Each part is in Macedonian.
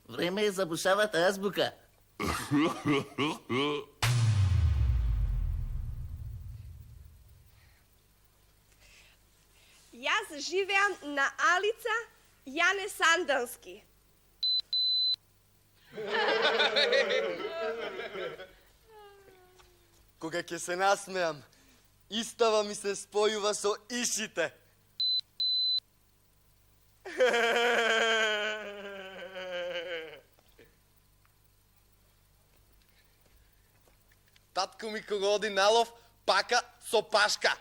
Време е за бушавата азбука. Јас живеам на Алица Јане Сандански. Кога ќе се насмеам, истава ми се спојува со ишите. Татко ми кога оди на лов, пака со пашка.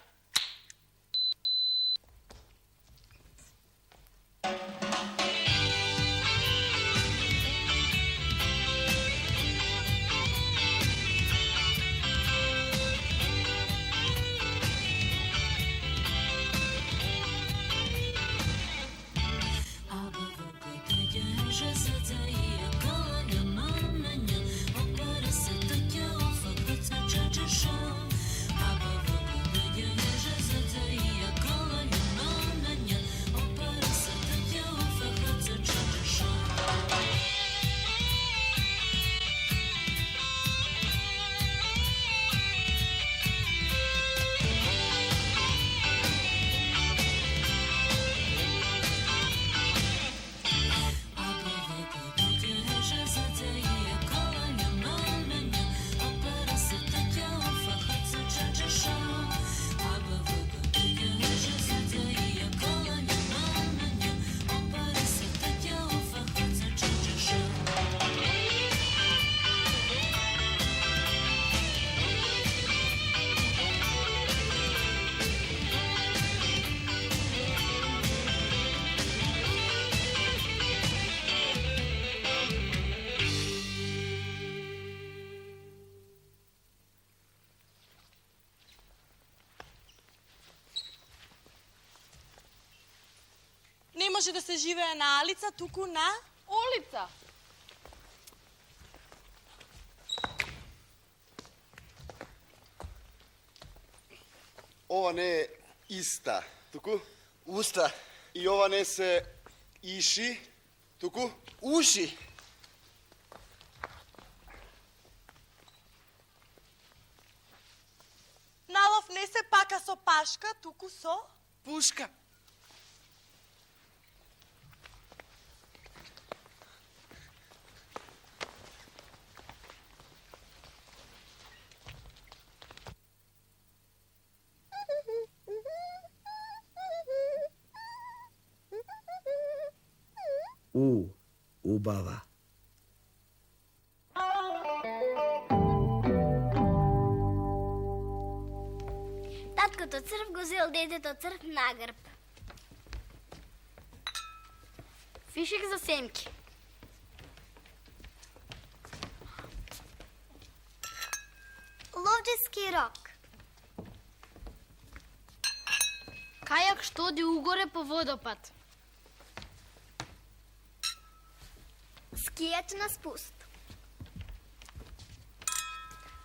Не може да се живее на Алица, туку на Олица. Ова не е иста, туку уста. И ова не се иши, туку уши. налов не се пака со пашка, туку со Пушка. Убава. Таткото црв го зел детето црв на грб. Фишек за семки. Ловчески рок. Кајак што оди угоре по водопад. Скијач на спуст.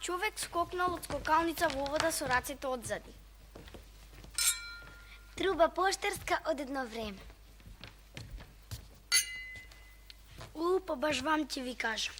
Човек скокнал од скокалница во вода со рацете одзади. Труба поштерска од едно време. Па баш вам ќе ви кажам.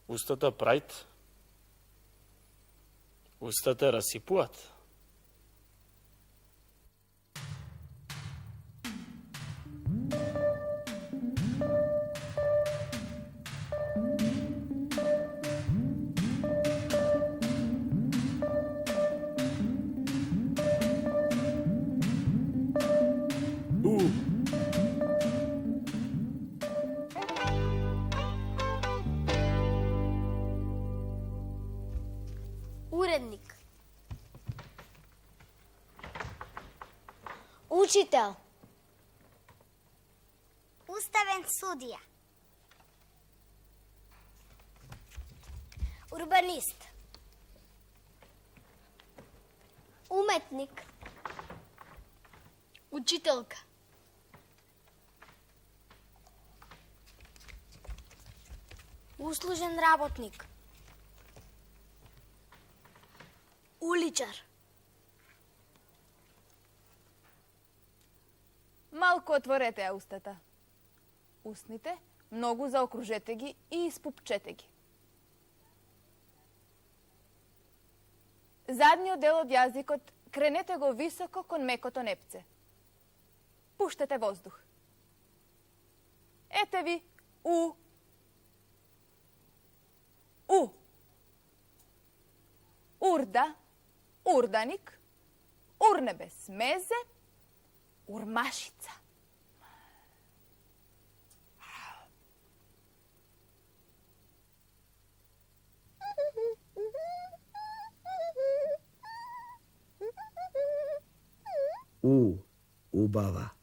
Устата прајт, устата расипуваат. Уредник. Учител. Уставен судија. Урбанист. Уметник. Учителка. Услужен работник. Уличар. Малку отворете ја устата. Устните многу заокружете ги и испупчете ги. Задниот дел од јазикот кренете го високо кон мекото непце. Пуштете воздух. Ете ви у. У. Урда, урданик, урнебес мезе, урмашица. Убава.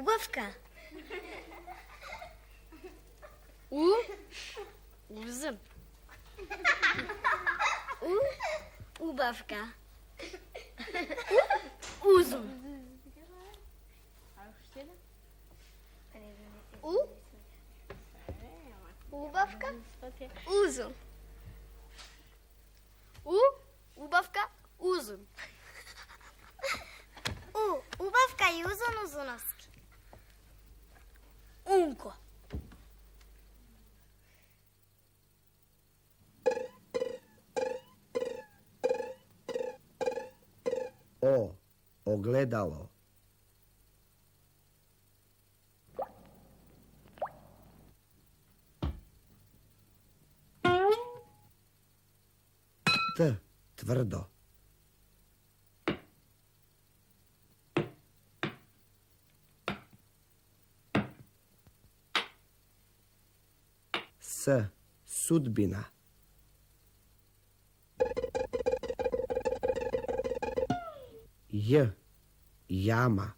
Убавка. Узум. Убавка. Узум. Убавка. Узум. Убавка. Узум. Убавка и узун узуновски. Унко. Ogledalo. Tvrdo. Sudbina. Jama.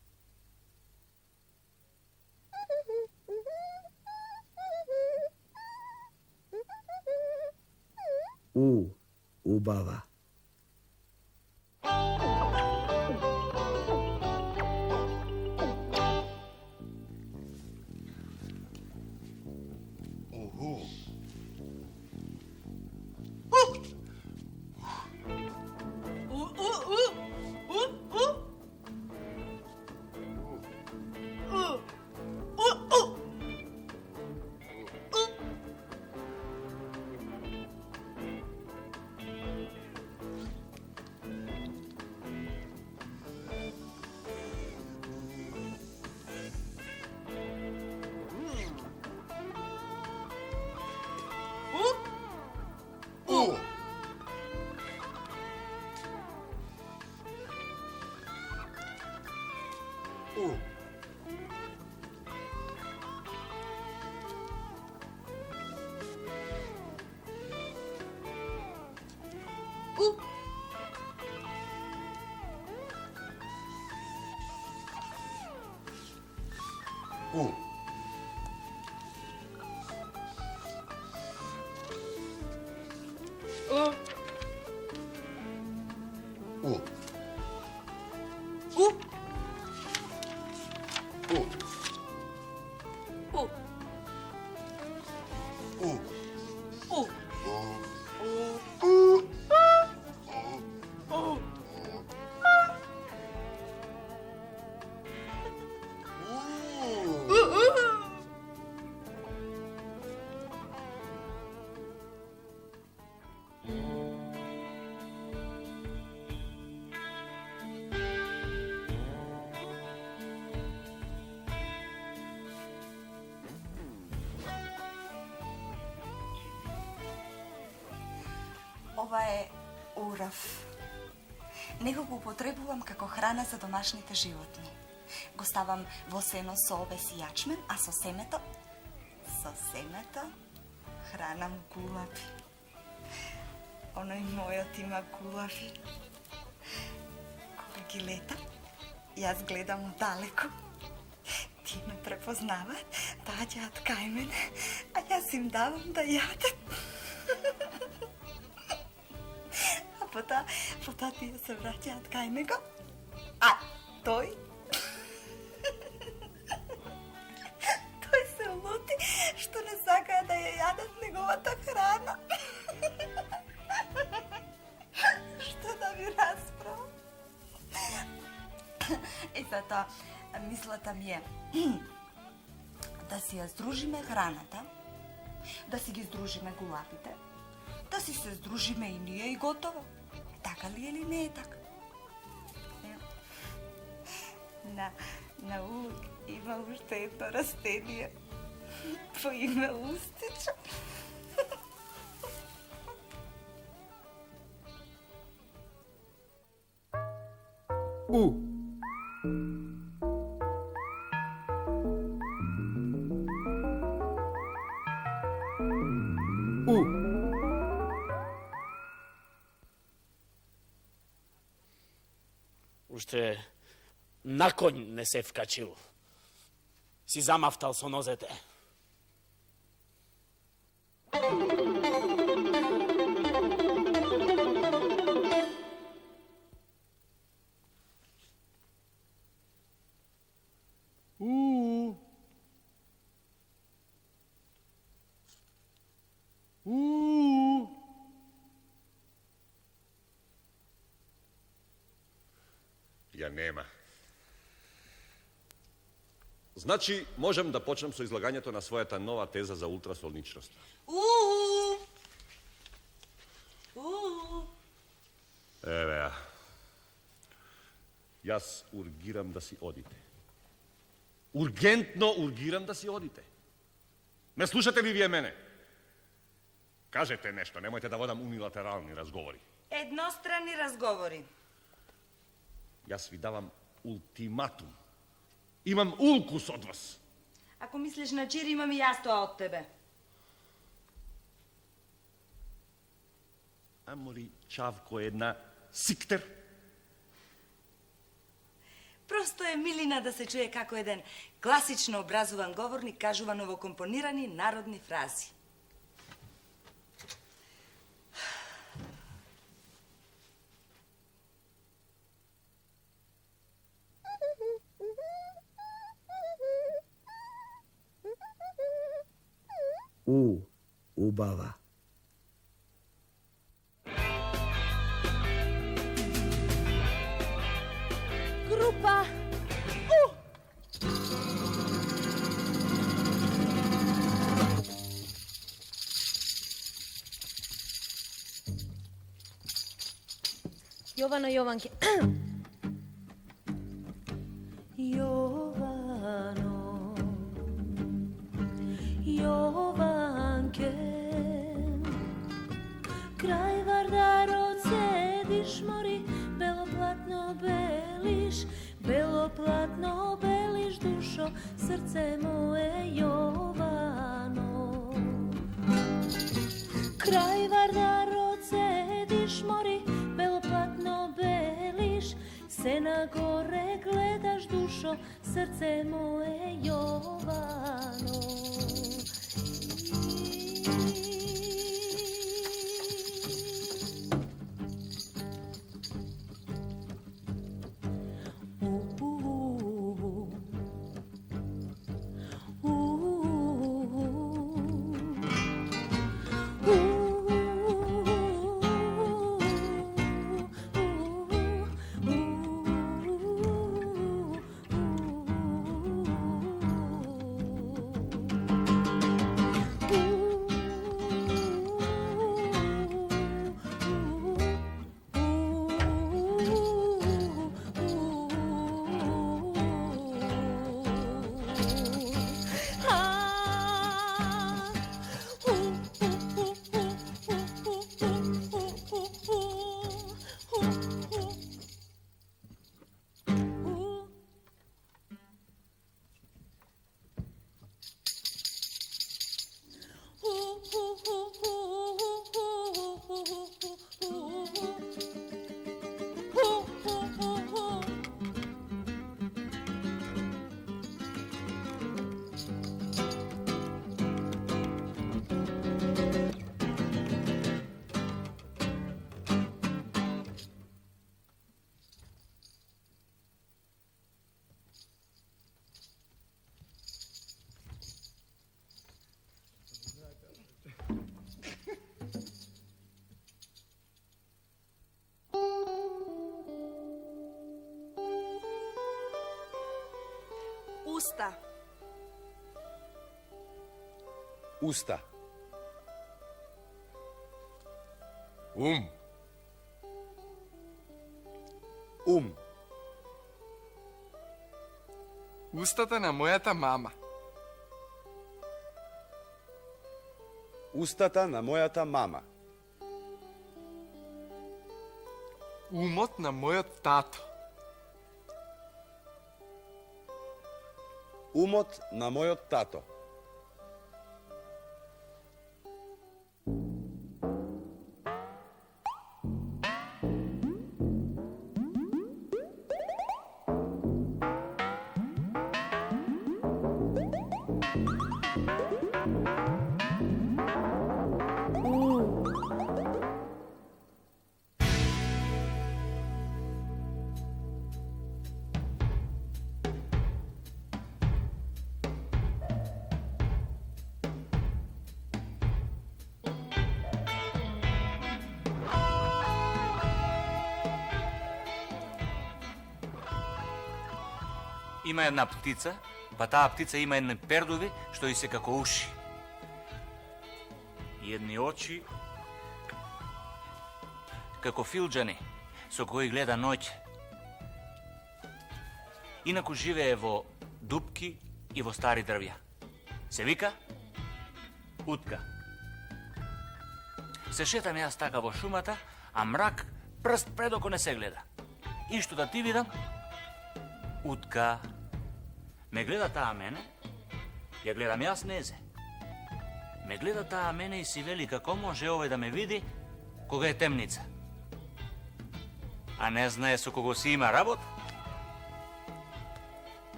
Ubava. Ова е урав. Него го употребувам како храна за домашните животни. Го ставам во сено со овес и јачмен, а со семето хранам гулаби. Оној мојот има гулаби. Кога ги летам, јас гледам оддалеку. Ти ме препознаваат, доаѓаат кај мене, а јас им давам да јадат. Потоа тие се враќаат кај него, а тој се лути што не сакаа да ја јадат неговата храна. Што да ви расправам? И затоа мислата ми е да си ја здружиме храната, да си ги здружиме гулабите, да си се здружиме и ние и готово. Така ли или не е така? На У има уште едно растение по име устича. Уште на коњ не се вкачил. Си замавтал со нозете. Ја нема. Значи, можем да почнем со излагањето на својата нова теза за ултрасолничност. Еве ја. Јас ургирам да си одите. Ургентно ургирам да си одите. Ме слушате ли вие мене? Kažete nešto, nemojte da vodam unilateralni razgovori. Едностранни разговори. Jaz vi davam ultimatum. Imam ulkus od vas. Ако мислиш на чир, имам и јас тоа од тебе. Amori Čavko jedna siktер. Просто е милина да се чуе како еден класично образован говорник кажува новокомпонирани народни фрази. Убава. Група Jovano Jovanke. Jovano, Jovanke, kraj Vardarod sediš, mori, beloplatno beliš dušo, srce moje Jovano. Kraj Vardarod sediš, mori, beloplatno beliš, se na gore gledaš dušo, srce moje Jovano. Usta. Usta. Устата на мојата мама. Устата на мојата мама. Умот на мојот тато. Умот на мојот тато. Има една птица, па таа птица има едни пердови, што и се како уши. И едни очи, како филџани, со кои гледа ноќе. Инаку живее во дупки и во стари дрвја. Се вика утка. Се шетам јас така во шумата, а мрак прст пред око не се гледа. И што да ти видам? Утка. Ме гледа таа мене, ја гледам јас незе. Ме гледа таа мене и си вели како може овој да ме види кога е темница. А не знае со кого си има работа?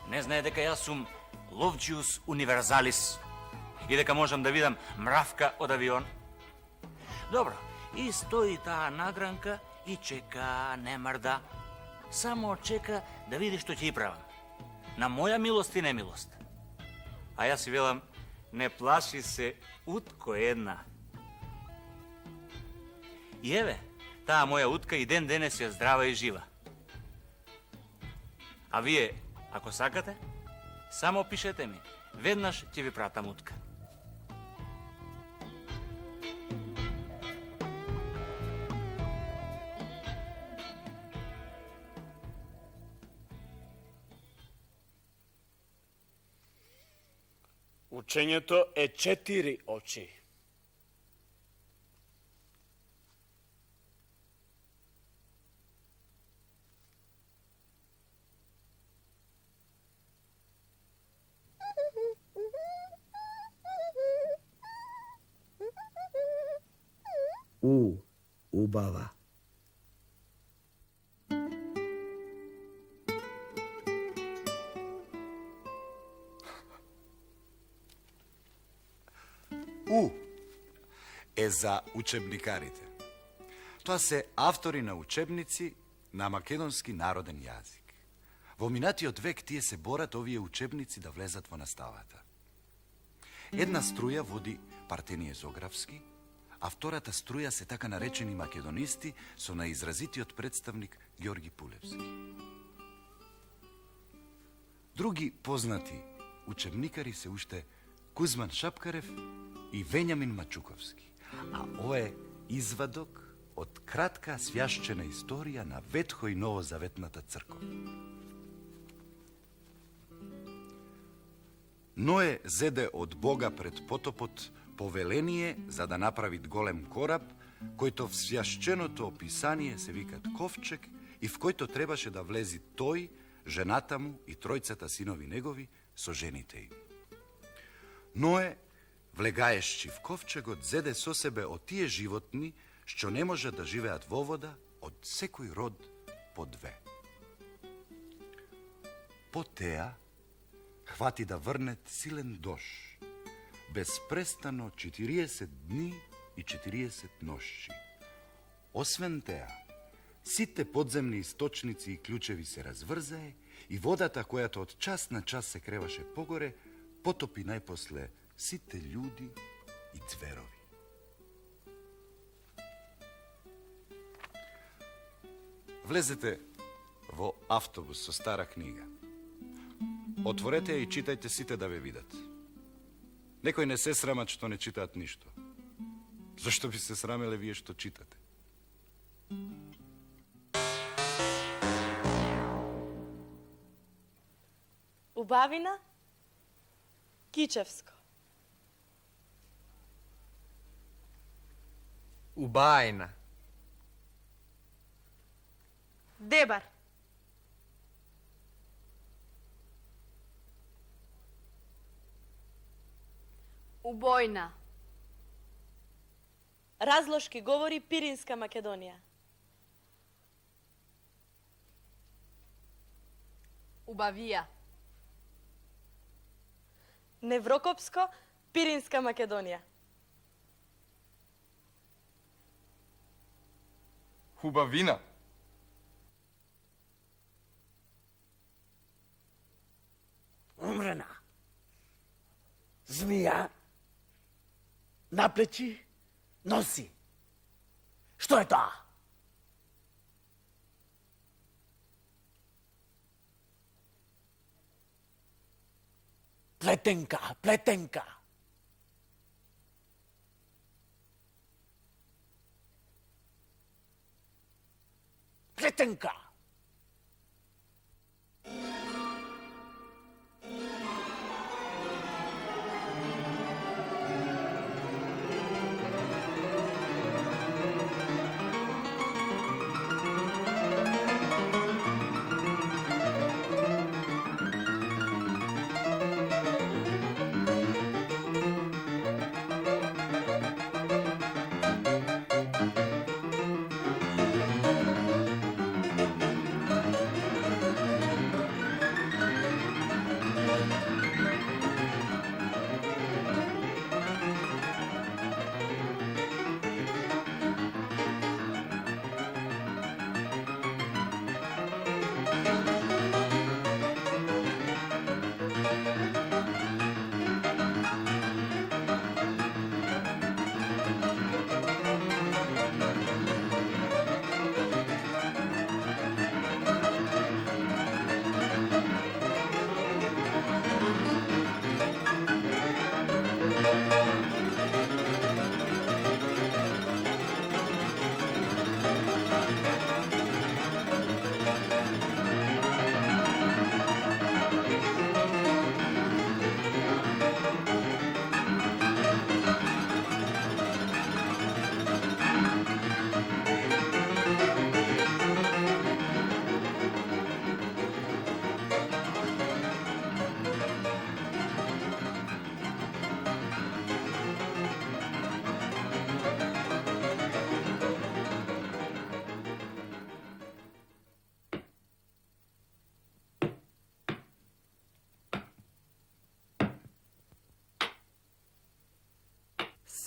Не знае дека јас сум Ловчиус универзалис и дека можам да видам мравка од авион. Добро, и стои таа награнка и чека, не мрда. Само чека да види што ќе и правам. На моја милост и немилост. А јас си велам, не плаши се, утко една. И еве, таа моја утка и ден денес е здрава и жива. А вие, ако сакате, само пишете ми. Веднаш ќе ви пратам утка. Учењето е 4 очи. Убава. У е за учебникарите. Тоа се автори на учебници на македонски народен јазик. Во минатиот век тие се борат овие учебници да влезат во наставата. Една струја води Партенije Зографски, а втората струја се така наречени македонисти со наизразитиот представник Ѓорги Пулевски. Други познати учебникари се уште Кузман Шапкарев и Вењамин Мачуковски, а ова е извадок од кратка свјашчена историја на Ветхо и Новозаветната црква. Ное зеде од Бога пред потопот повеление за да направи голем кораб, којто в свјашченото описание се викат ковчег и в којто требаше да влези тој, жената му и тројцата синови негови со жените им. Ное, влегаешќи в ковчегот, зеде со себе од тие животни што не може да живеат во вода, од секој род по 2. По теа, хвати да врнет силен дош, безпрестано 40 дни и 40 ношчи. Освен теа, сите подземни источници и клучеви се разврзае и водата којата од час на час се креваше погоре, потопи најпосле сите људи и цверови. Влезете во автобус со стара книга. Отворете ја и читајте сите да ве видат. Некој не се срамат што не читаат ништо. Зашто би се срамеле вие што читате? Убавина, Кичевско. Убајна. Дебар. Убојна. Разлошки говори Пиринска Македонија. Убавија. Неврокопско, Пиринска Македонија. Хубавина. Умрена. Змија. На плечи носи. Што е тоа? Плетенка, плетенка. Плетенка.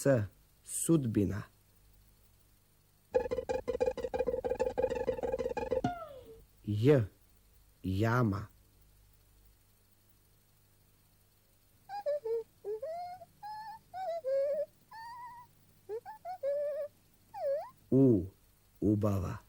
S. Sudbina. J. Jama. U. Ubava.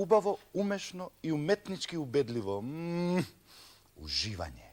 Убаво, умешно и уметнички убедливо. Уживање.